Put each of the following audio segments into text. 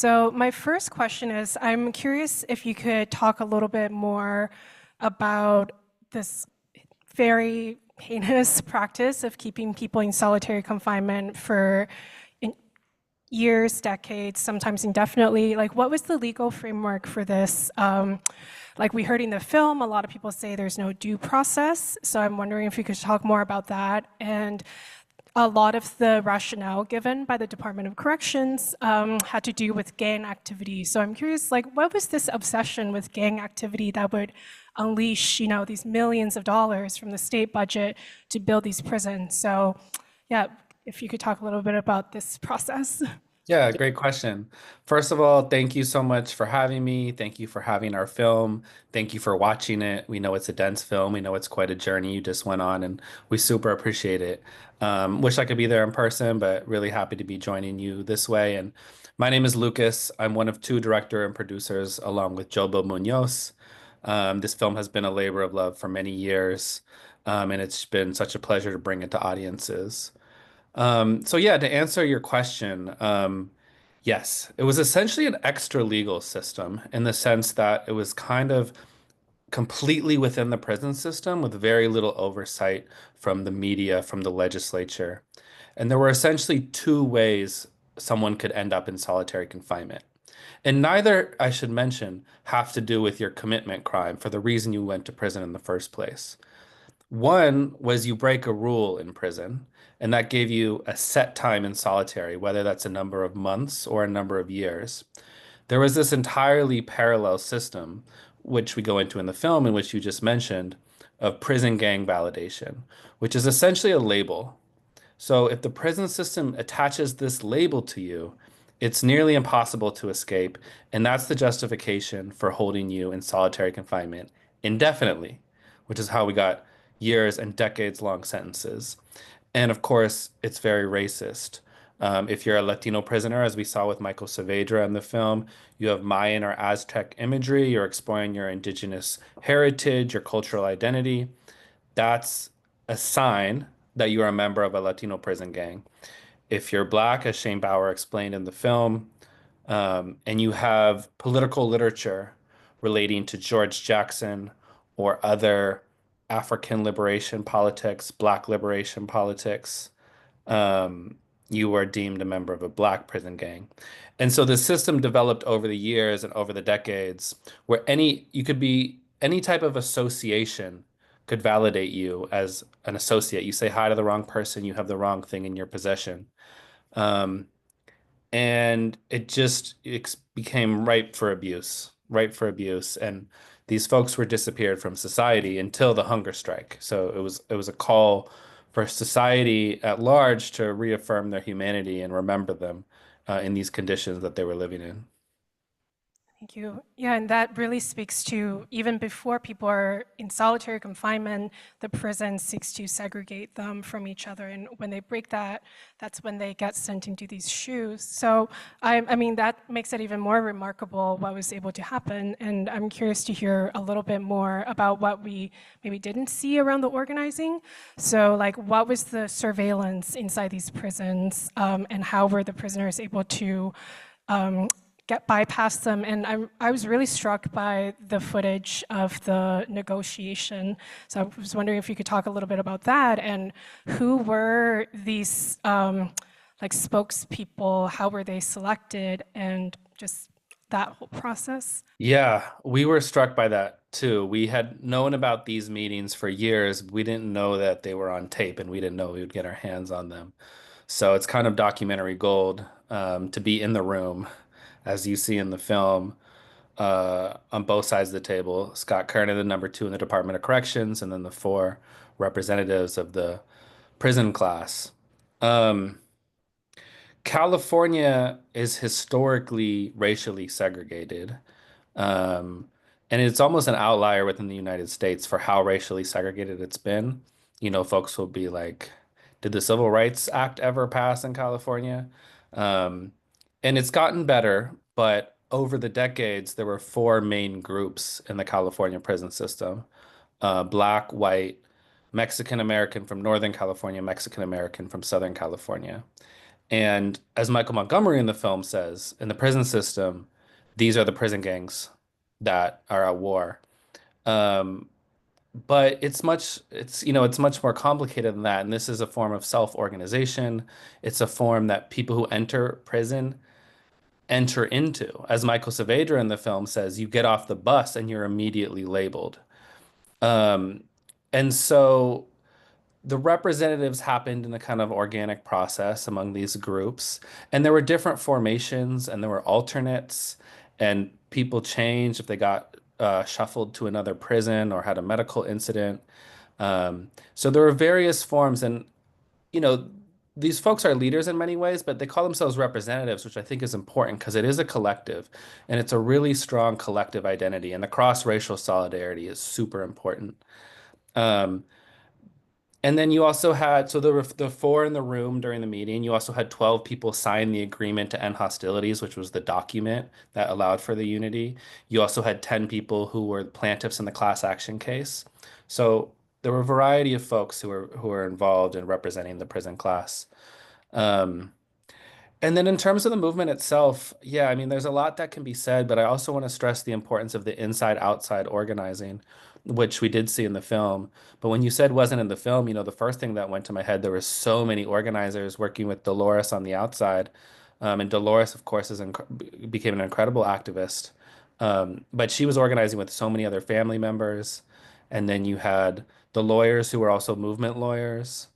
So my first question is, I'm curious if you could talk a little bit more about this very heinous practice of keeping people in solitary confinement for years, decades, sometimes indefinitely. Like, what was the legal framework for this? Like we heard in the film, a lot of people say there's no due process. So I'm wondering if you could talk more about that. And a lot of the rationale given by the Department of Corrections had to do with gang activity. So I'm curious, like, what was this obsession with gang activity that would unleash, these millions of dollars from the state budget to build these prisons? So, yeah, if you could talk a little bit about this process. Yeah, great question. First of all, thank you so much for having me. Thank you for having our film. Thank you for watching it. We know it's a dense film. We know it's quite a journey you just went on, and we super appreciate it. Wish I could be there in person, but really happy to be joining you this way. And my name is Lucas. I'm one of two director and producers, along with JoeBill Muñoz. This film has been a labor of love for many years, and it's been such a pleasure to bring it to audiences. So yeah, to answer your question, yes, it was essentially an extra legal system in the sense that it was kind of completely within the prison system with very little oversight from the media, from the legislature. And there were essentially two ways someone could end up in solitary confinement. And neither, I should mention, have to do with your commitment crime for the reason you went to prison in the first place. One was you break a rule in prison, and that gave you a set time in solitary, whether that's a number of months or a number of years. There was this entirely parallel system, which we go into in the film, in which you just mentioned, of prison gang validation, which is essentially a label. So if the prison system attaches this label to you, it's nearly impossible to escape, and that's the justification for holding you in solitary confinement indefinitely, which is how we got years and decades long sentences. And of course, it's very racist. If you're a Latino prisoner, as we saw with Michael Saavedra in the film, you have Mayan or Aztec imagery, you're exploring your indigenous heritage, your cultural identity. That's a sign that you are a member of a Latino prison gang. If you're Black, as Shane Bauer explained in the film, and you have political literature relating to George Jackson or other African liberation politics, Black liberation politics, um, you are deemed a member of a Black prison gang. And so the system developed over the years and over the decades where you could be any type of association could validate you as an associate. You say hi to the wrong person, you have the wrong thing in your possession. Um, and it became ripe for abuse, ripe for abuse. And these folks were disappeared from society until the hunger strike. So it was a call for society at large to reaffirm their humanity and remember them in these conditions that they were living in. Thank you. Yeah, and that really speaks to even before people are in solitary confinement, the prison seeks to segregate them from each other. And when they break that, that's when they get sent into these shoes. So, I mean, that makes it even more remarkable what was able to happen. And I'm curious to hear a little bit more about what we maybe didn't see around the organizing. So, like, what was the surveillance inside these prisons, and how were the prisoners able to get bypass them? And I was really struck by the footage of the negotiation. So I was wondering if you could talk a little bit about that and who were these like spokespeople, how were they selected, and just that whole process. Yeah, we were struck by that too. We had known about these meetings for years. We didn't know that they were on tape and we didn't know we would get our hands on them. So it's kind of documentary gold to be in the room, as you see in the film, on both sides of the table. Scott Kernan, the number two in the Department of Corrections, and then the four representatives of the prison class. Um, California is historically racially segregated. Um, and it's almost an outlier within the United States for how racially segregated it's been. Folks will be like, did the Civil Rights Act ever pass in California? Um, and it's gotten better, but over the decades, there were four main groups in the California prison system: Black, white, Mexican American from Northern California, Mexican American from Southern California. And as Michael Montgomery in the film says, in the prison system, these are the prison gangs that are at war. Um, but it's much more complicated than that. And this is a form of self-organization. It's a form that people who enter prison enter into. As Michael Saavedra in the film says, you get off the bus and you're immediately labeled. Um, and so the representatives happened in a kind of organic process among these groups. And there were different formations and there were alternates, and people changed if they got shuffled to another prison or had a medical incident. So there were various forms, and you know, these folks are leaders in many ways, but they call themselves representatives, which I think is important because it is a collective and it's a really strong collective identity. And the cross-racial solidarity is super important. Um, and then you also had, so there were the four in the room during the meeting. You also had 12 people sign the agreement to end hostilities, which was the document that allowed for the unity. You also had 10 people who were plaintiffs in the class action case. So there were a variety of folks who were involved in representing the prison class. Um, and then in terms of the movement itself, yeah, I mean, there's a lot that can be said, but I also want to stress the importance of the inside-outside organizing, which we did see in the film. But when you said wasn't in the film, the first thing that went to my head, there were so many organizers working with Dolores on the outside. And Dolores, of course, became an incredible activist. But she was organizing with so many other family members. And then you had the lawyers who were also movement lawyers.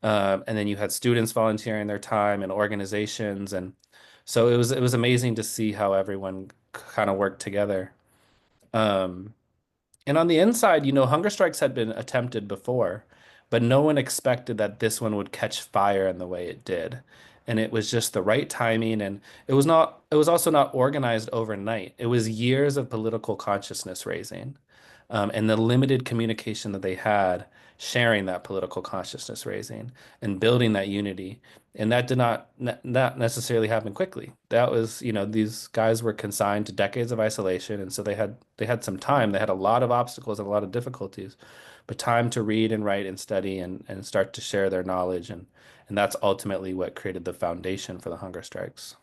And then you had students volunteering their time and organizations, and so it was amazing to see how everyone kind of worked together. Um, and on the inside, hunger strikes had been attempted before, but no one expected that this one would catch fire in the way it did. And it was just the right timing, and it was also not organized overnight. It was years of political consciousness raising, and the limited communication that they had, sharing that political consciousness raising and building that unity. And that did not necessarily happen quickly. That was, these guys were consigned to decades of isolation, and so they had some time. They had a lot of obstacles and a lot of difficulties, but time to read and write and study and start to share their knowledge, and that's ultimately what created the foundation for the hunger strikes.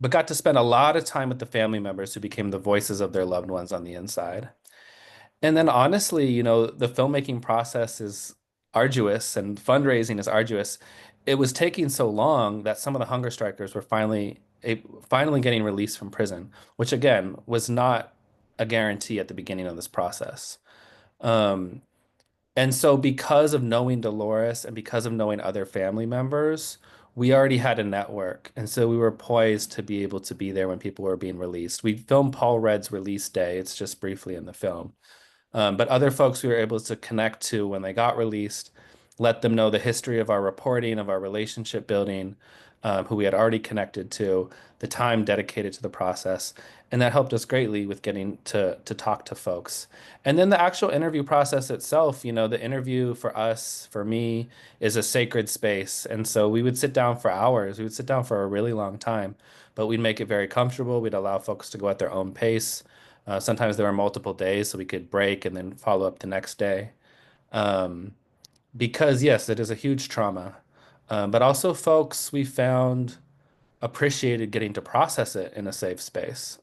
But got to spend a lot of time with the family members who became the voices of their loved ones on the inside. And then honestly, the filmmaking process is arduous and fundraising is arduous. It was taking so long that some of the hunger strikers were finally getting released from prison, which again was not a guarantee at the beginning of this process. Um, and so because of knowing Dolores and because of knowing other family members, we already had a network. And so we were poised to be able to be there when people were being released. We filmed Paul Rudd's release day. It's just briefly in the film. But other folks we were able to connect to when they got released, let them know the history of our reporting, of our relationship building, who we had already connected to, the time dedicated to the process. And that helped us greatly with getting to talk to folks. And then the actual interview process itself, the interview for us, for me, is a sacred space. And so we would sit down for hours. We would sit down for a really long time, but we'd make it very comfortable. We'd allow folks to go at their own pace. Sometimes there were multiple days, so we could break and then follow up the next day. Um, because yes, it is a huge trauma. But also folks we found appreciated getting to process it in a safe space.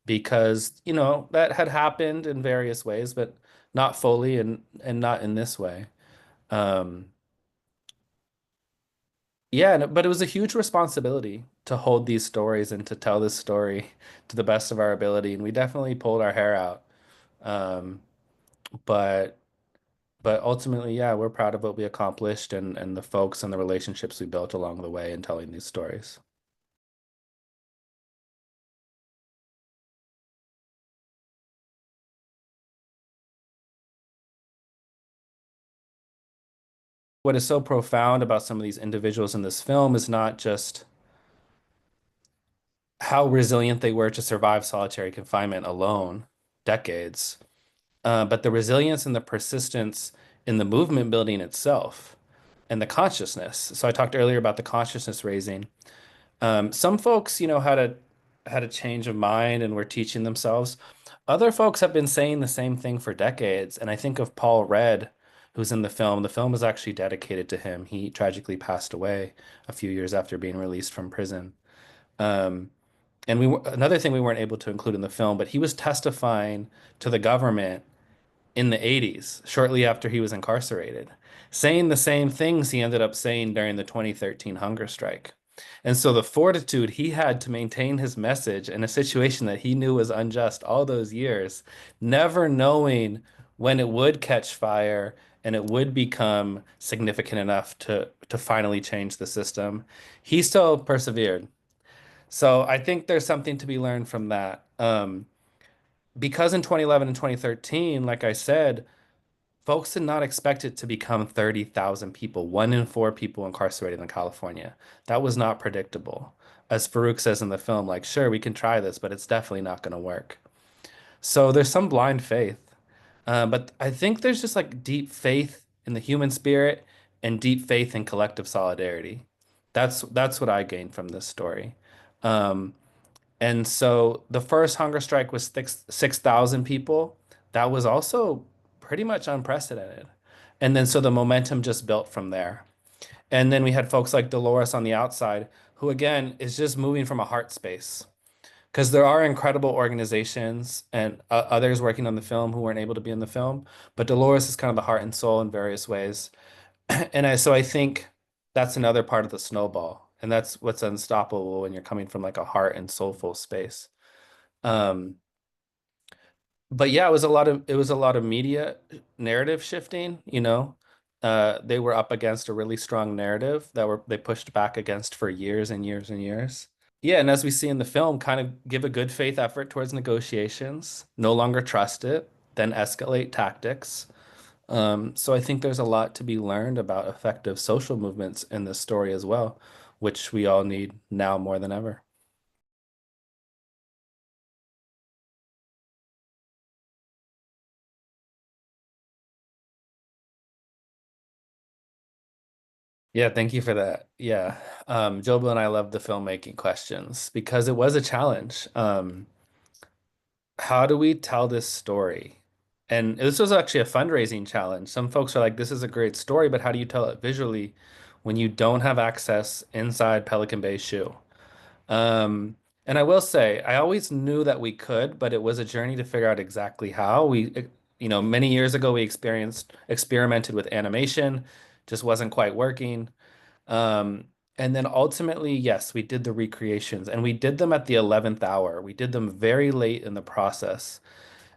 Because, that had happened in various ways, but not fully and not in this way. Um, yeah, but it was a huge responsibility to hold these stories and to tell this story to the best of our ability. And we definitely pulled our hair out. Um, but but ultimately, yeah, we're proud of what we accomplished and the folks and the relationships we built along the way in telling these stories. What is so profound about some of these individuals in this film is not just how resilient they were to survive solitary confinement alone, decades, but the resilience and the persistence in the movement building itself and the consciousness. So I talked earlier about the consciousness raising. Some folks, had a had a change of mind and were teaching themselves. Other folks have been saying the same thing for decades. And I think of Paul Rudd, who's in the film. The film is actually dedicated to him. He tragically passed away a few years after being released from prison. Um, and another thing we weren't able to include in the film, but he was testifying to the government in the 80s, shortly after he was incarcerated, saying the same things he ended up saying during the 2013 hunger strike. And so the fortitude he had to maintain his message in a situation that he knew was unjust all those years, never knowing when it would catch fire and it would become significant enough to finally change the system, he still persevered. So I think there's something to be learned from that. Because in 2011 and 2013, like I said, folks did not expect it to become 30,000 people, 1 in 4 people incarcerated in California. That was not predictable. As Farouk says in the film, like, sure, we can try this, but it's definitely not going to work. So there's some blind faith. But I think there's just like deep faith in the human spirit and deep faith in collective solidarity. That's what I gained from this story. Um, and so the first hunger strike was 6,000 people. That was also pretty much unprecedented. And then so the momentum just built from there. And then we had folks like Dolores on the outside, who again is just moving from a heart space. Because there are incredible organizations and others working on the film who weren't able to be in the film, but Dolores is kind of the heart and soul in various ways. So I think that's another part of the snowball. And that's what's unstoppable when you're coming from like a heart and soulful space. Um, but yeah, it was a lot of media narrative shifting, you know. They were up against a really strong narrative that they pushed back against for years and years and years. Yeah, and as we see in the film, kind of give a good faith effort towards negotiations, no longer trust it, then escalate tactics. So I think there's a lot to be learned about effective social movements in this story as well, which we all need now more than ever. Yeah, thank you for that. Yeah. JoeBill and I love the filmmaking questions because it was a challenge. How do we tell this story? And this was actually a fundraising challenge. Some folks are like, this is a great story, but how do you tell it visually when you don't have access inside Pelican Bay shoe? Um, and I will say, I always knew that we could, but it was a journey to figure out exactly how. Many years ago, we experimented with animation, just wasn't quite working. Um, and then ultimately, yes, we did the recreations and we did them at the 11th hour. We did them very late in the process.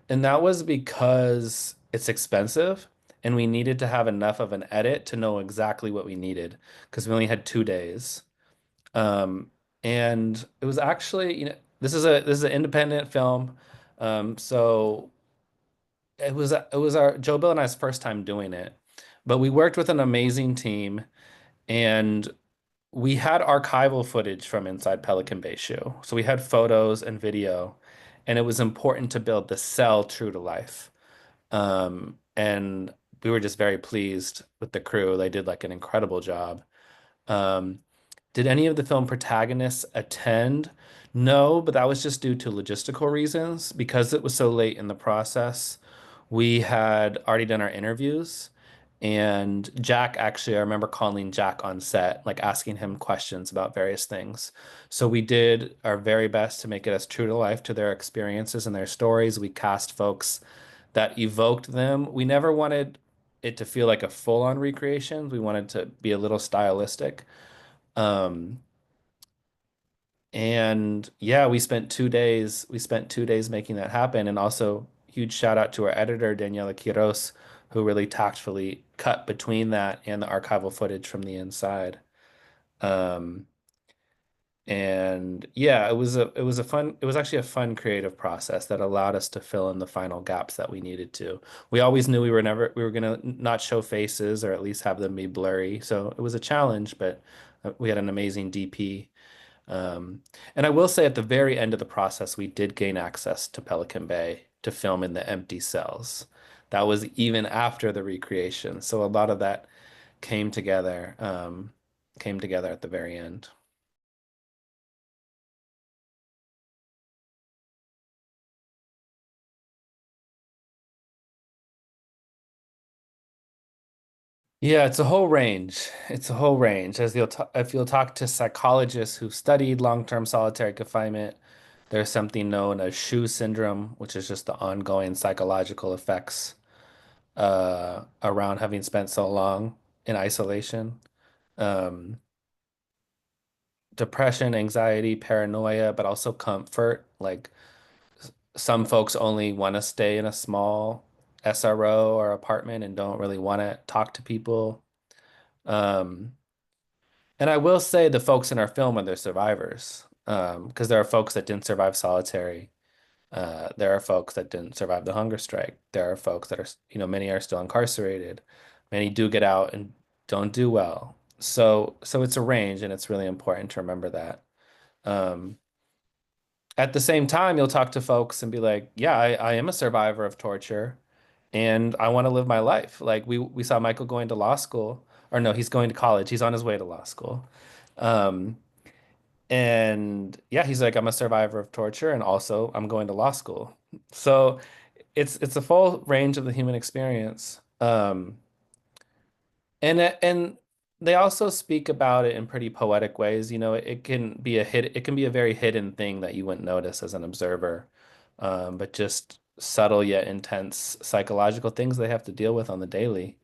And that was because it's expensive and we needed to have enough of an edit to know exactly what we needed because we only had 2 days. Um, and it was actually, this is an independent film. So it was our JoeBill and I's first time doing it. But we worked with an amazing team and we had archival footage from inside Pelican Bay show. So we had photos and video, and it was important to build the cell true to life. And we were just very pleased with the crew. They did like an incredible job. Um, did any of the film protagonists attend? No, but that was just due to logistical reasons. Because it was so late in the process, we had already done our interviews. And Jack, actually, I remember calling Jack on set, like asking him questions about various things. So we did our very best to make it as true to life to their experiences and their stories. We cast folks that evoked them. We never wanted it to feel like a full-on recreation. We wanted to be a little stylistic. Um, and yeah, we spent 2 days making that happen. And also huge shout out to our editor, Daniela Quiros, who really tactfully cut between that and the archival footage from the inside. Um, and yeah, it was actually a fun creative process that allowed us to fill in the final gaps that we needed to. We always knew we were gonna not show faces or at least have them be blurry. So it was a challenge, but we had an amazing DP. And I will say at the very end of the process, we did gain access to Pelican Bay to film in the empty cells. That was even after the recreation. So a lot of that came together at the very end. Yeah, it's a whole range. It's a whole range. If you'll talk to psychologists who studied long-term solitary confinement, there's something known as SHU syndrome, which is just the ongoing psychological effects around having spent so long in isolation. Um, Depression, anxiety, paranoia, but also comfort. Like some folks only want to stay in a small SRO or apartment and don't really want to talk to people. Um, And I will say the folks in our film are the survivors, because there are folks that didn't survive solitary. There are folks that didn't survive the hunger strike. There are folks that are, many are still incarcerated. Many do get out and don't do well. So it's a range, and it's really important to remember that. Um, at the same time, you'll talk to folks and be like, "Yeah, I am a survivor of torture, and I want to live my life." Like we saw Michael going to law school, or no, he's going to college. He's on his way to law school. Um, And yeah, he's like, I'm a survivor of torture, and also I'm going to law school. So it's a full range of the human experience. And they also speak about it in pretty poetic ways. It can be it can be a very hidden thing that you wouldn't notice as an observer, but just subtle yet intense psychological things they have to deal with on the daily.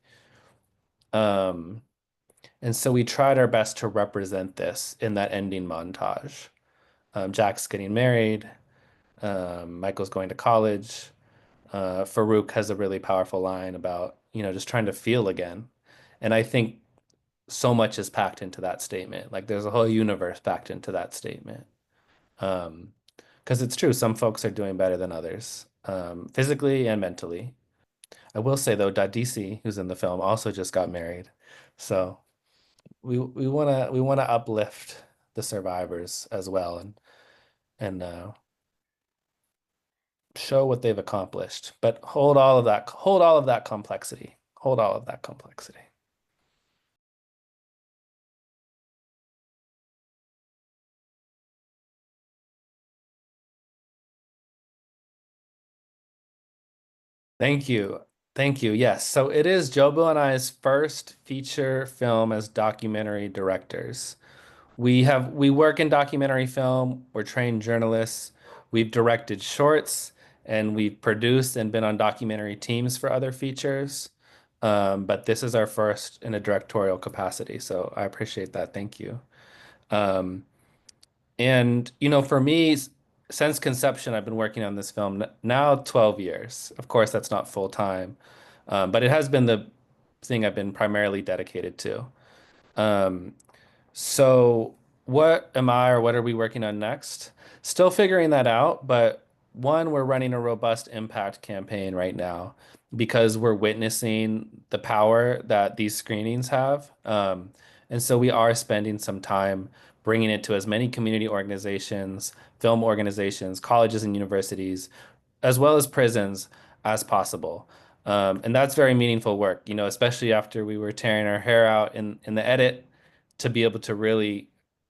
Um, and so we tried our best to represent this in that ending montage. Jack's getting married. Michael's going to college. Farouk has a really powerful line about, just trying to feel again. And I think so much is packed into that statement. Like there's a whole universe packed into that statement. Um, because it's true, some folks are doing better than others, physically and mentally. I will say though, Dadisi, who's in the film, also just got married. So we wanna uplift the survivors as well and show what they've accomplished, but hold all of that complexity. Hold all of that complexity. Thank you. Thank you. Yes. So it is JoeBill and I's first feature film as documentary directors. We work in documentary film. We're trained journalists. We've directed shorts and we've produced and been on documentary teams for other features. But this is our first in a directorial capacity. So I appreciate that. Thank you. Um, And, for me, since conception, I've been working on this film now 12 years. Of course, that's not full time, but it has been the thing I've been primarily dedicated to. Um, so, what am I or what are we working on next? Still figuring that out, but one, we're running a robust impact campaign right now because we're witnessing the power that these screenings have. And so we are spending some time bringing it to as many community organizations, film organizations, colleges and universities, as well as prisons as possible. And that's very meaningful work, especially after we were tearing our hair out in the edit to be able to really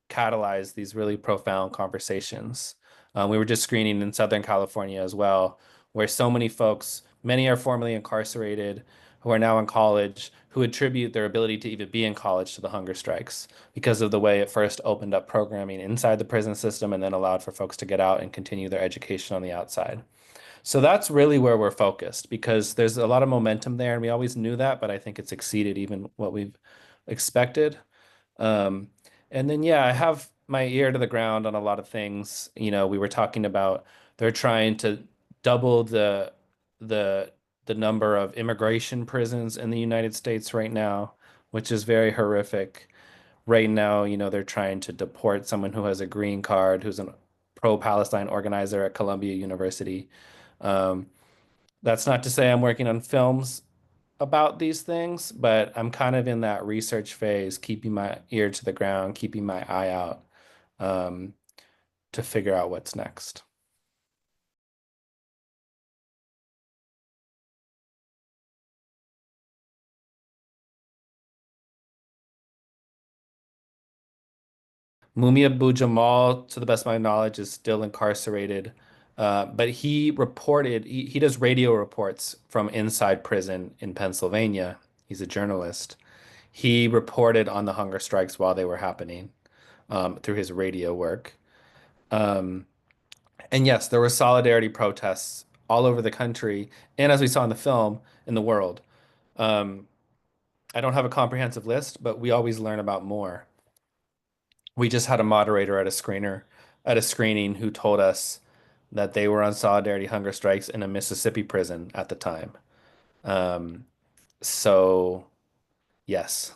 catalyze these really profound conversations. We were just screening in Southern California as well, where so many folks, many are formerly incarcerated, who are now in college, who attribute their ability to even be in college to the hunger strikes because of the way it first opened up programming inside the prison system and then allowed for folks to get out and continue their education on the outside. So that's really where we're focused because there's a lot of momentum there, and we always knew that, but I think it's exceeded even what we've expected. Um, and then, yeah, I have my ear to the ground on a lot of things. We were talking about they're trying to double the the number of immigration prisons in the United States right now, which is very horrific. Right now, they're trying to deport someone who has a green card, who's a pro-Palestine organizer at Columbia University. Um, that's not to say I'm working on films about these things, but I'm kind of in that research phase, keeping my ear to the ground, keeping my eye out, um, to figure out what's next. Mumia Abu-Jamal, to the best of my knowledge, is still incarcerated. But he does radio reports from inside prison in Pennsylvania. He's a journalist. He reported on the hunger strikes while they were happening through his radio work. Um, and yes, there were solidarity protests all over the country, and as we saw in the film, in the world. Um, I don't have a comprehensive list, but we always learn about more. We just had a moderator at a screening who told us that they were on solidarity hunger strikes in a Mississippi prison at the time. Um, so yes.